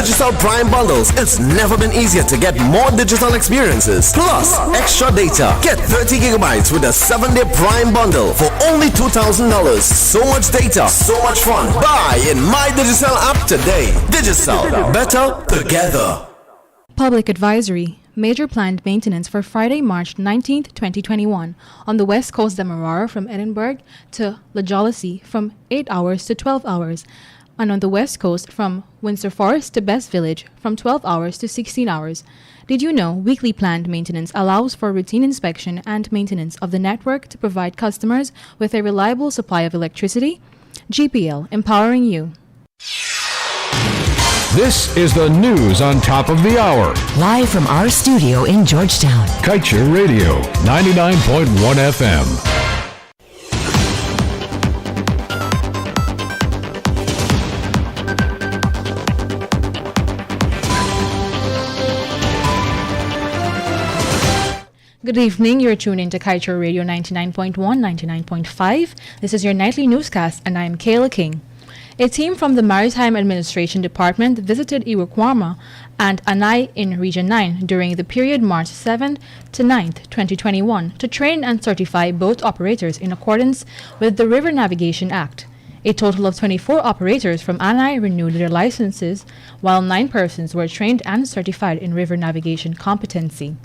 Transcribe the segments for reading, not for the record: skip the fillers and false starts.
Digicel Prime bundles, it's never been easier to get more digital experiences. Plus, extra data. Get 30 gigabytes with a 7-day Prime bundle for only $2,000. So much data, so much fun. Buy in My Digicel app today. Digicel, better together. Public advisory. Major planned maintenance for Friday, March 19th, 2021 on the west coast Demerara from Edinburgh to La Jollity from 8 hours to 12 hours, and on the west coast from Windsor Forest to Best Village from 12 hours to 16 hours. Did you know weekly planned maintenance allows for routine inspection and maintenance of the network to provide customers with a reliable supply of electricity? GPL, empowering you. This is the news on top of the hour. Live from our studio in Georgetown. Kaieteur Radio, 99.1 FM. Good evening. You're tuned into Kaieteur Radio 99.1, 99.5. This is your nightly newscast, and I'm Kayla King. A team from the Maritime Administration Department visited Iwekwama and Anai in Region 9 during the period March 7th to 9th, 2021 to train and certify boat operators in accordance with the River Navigation Act. A total of 24 operators from Anai renewed their licenses, while 9 persons were trained and certified in river navigation competency.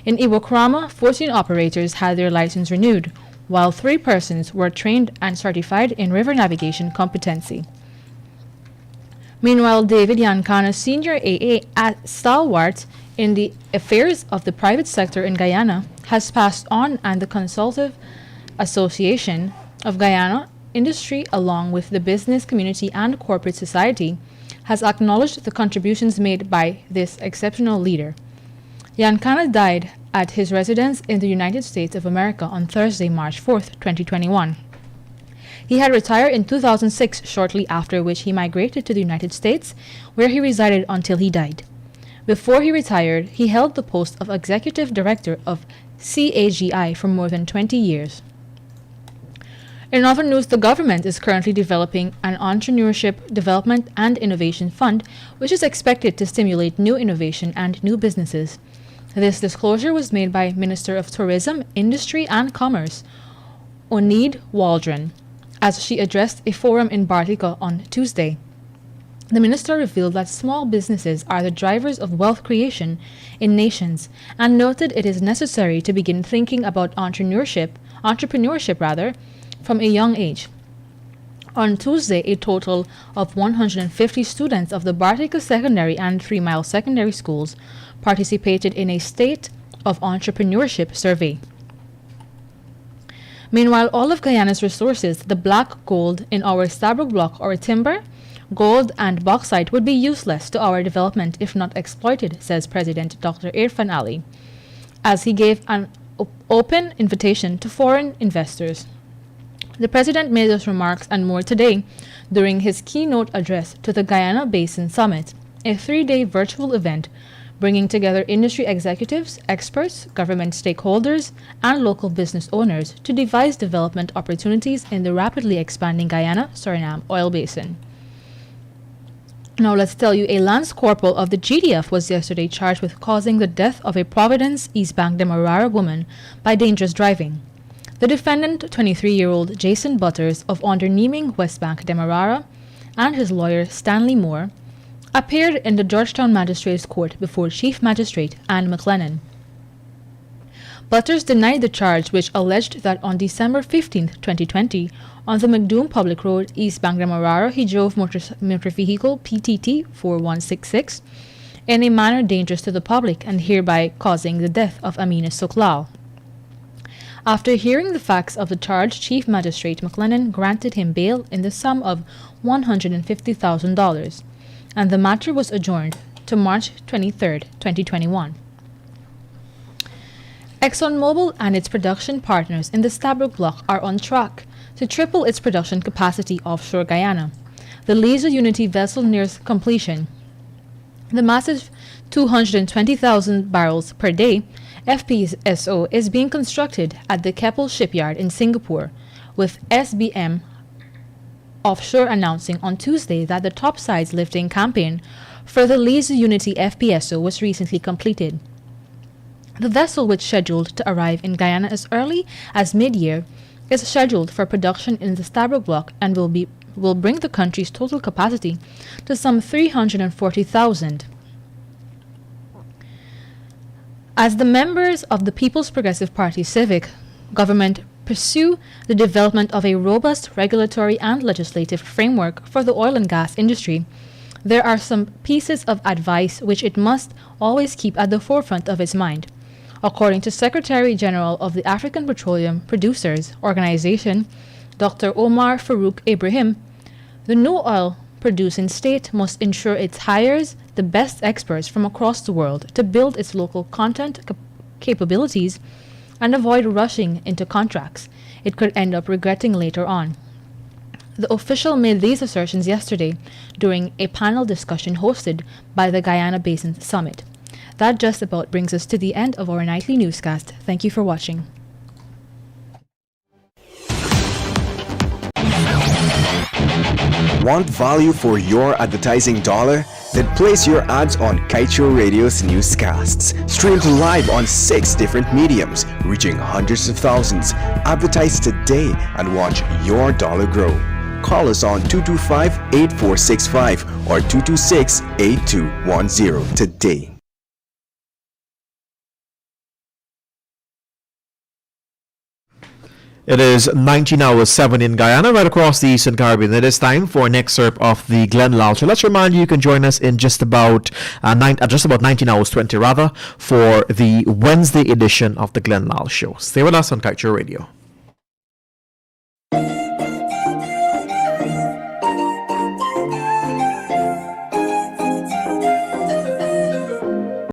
In Iwekwama, 14 operators had their license renewed, while 3 persons were trained and certified in river navigation competency. Meanwhile, David Yankana, senior AA at stalwart in the affairs of the private sector in Guyana, has passed on, and the Consultative Association of Guyana Industry, along with the business community and corporate society, has acknowledged the contributions made by this exceptional leader. Yankana died at his residence in the United States of America on Thursday, March 4th, 2021. He had retired in 2006, shortly after which he migrated to the United States, where he resided until he died. Before he retired, he held the post of Executive Director of CAGI for more than 20 years. In other news, the government is currently developing an Entrepreneurship Development and Innovation Fund, which is expected to stimulate new innovation and new businesses. This disclosure was made by Minister of Tourism, Industry and Commerce, Oneid Waldron, as she addressed a forum in Bartica on Tuesday. The minister revealed that small businesses are the drivers of wealth creation in nations, and noted it is necessary to begin thinking about entrepreneurship from a young age. On Tuesday, a total of 150 students of the Bartica Secondary and 3 Mile Secondary Schools participated in a State of Entrepreneurship survey. Meanwhile, all of Guyana's resources, the black gold in our Stabroek Block or timber, gold and bauxite, would be useless to our development if not exploited, says President Dr. Irfan Ali, as he gave an open invitation to foreign investors. The president made those remarks and more today during his keynote address to the Guyana Basin Summit, a 3-day virtual event bringing together industry executives, experts, government stakeholders, and local business owners to devise development opportunities in the rapidly expanding Guyana-Suriname oil basin. Now let's tell you, a Lance Corporal of the GDF was yesterday charged with causing the death of a Providence, East Bank Demerara woman by dangerous driving. The defendant, 23-year-old Jason Butters of Onderneming, West Bank Demerara, and his lawyer, Stanley Moore, appeared in the Georgetown Magistrates Court before Chief Magistrate Anne McLennan. Butters denied the charge, which alleged that on December 15, 2020, on the McDoom Public Road, East Bank Demerara, he drove motor vehicle PTT 4166 in a manner dangerous to the public and hereby causing the death of Amina Suklal. After hearing the facts of the charge, Chief Magistrate McLennan granted him bail in the sum of $150,000, and the matter was adjourned to March 23, 2021. ExxonMobil and its production partners in the Stabroek Block are on track to triple its production capacity offshore Guyana. The Laser Unity vessel nears completion. The massive 220,000 barrels per day FPSO is being constructed at the Keppel shipyard in Singapore, with SBM Offshore announcing on Tuesday that the topsides lifting campaign for the Lazy Unity FPSO was recently completed. The vessel, which scheduled to arrive in Guyana as early as mid-year, is scheduled for production in the Stabroek Block and will bring the country's total capacity to some 340,000. As the members of the People's Progressive Party Civic government pursue the development of a robust regulatory and legislative framework for the oil and gas industry, there are some pieces of advice which it must always keep at the forefront of its mind. According to Secretary General of the African Petroleum Producers Organization, Dr. Omar Farouk Ibrahim, the new oil producing state must ensure it hires the best experts from across the world to build its local content capabilities and avoid rushing into contracts it could end up regretting later on. The official made these assertions yesterday during a panel discussion hosted by the Guyana Basin Summit. That just about brings us to the end of our nightly newscast. Thank you for watching. Want value for your advertising dollar? Then place your ads on Kaieteur Radio's newscasts. Streamed live on 6 different mediums, reaching hundreds of thousands. Advertise today and watch your dollar grow. Call us on 225-8465 or 226-8210 today. It is 19 hours 7 in Guyana, right across the Eastern Caribbean. It is time for an excerpt of the Glenn Lal Show. Let's remind you can join us in just about 19 hours 20 rather, for the Wednesday edition of the Glenn Lal Show. Stay with us on Kaieteur Radio.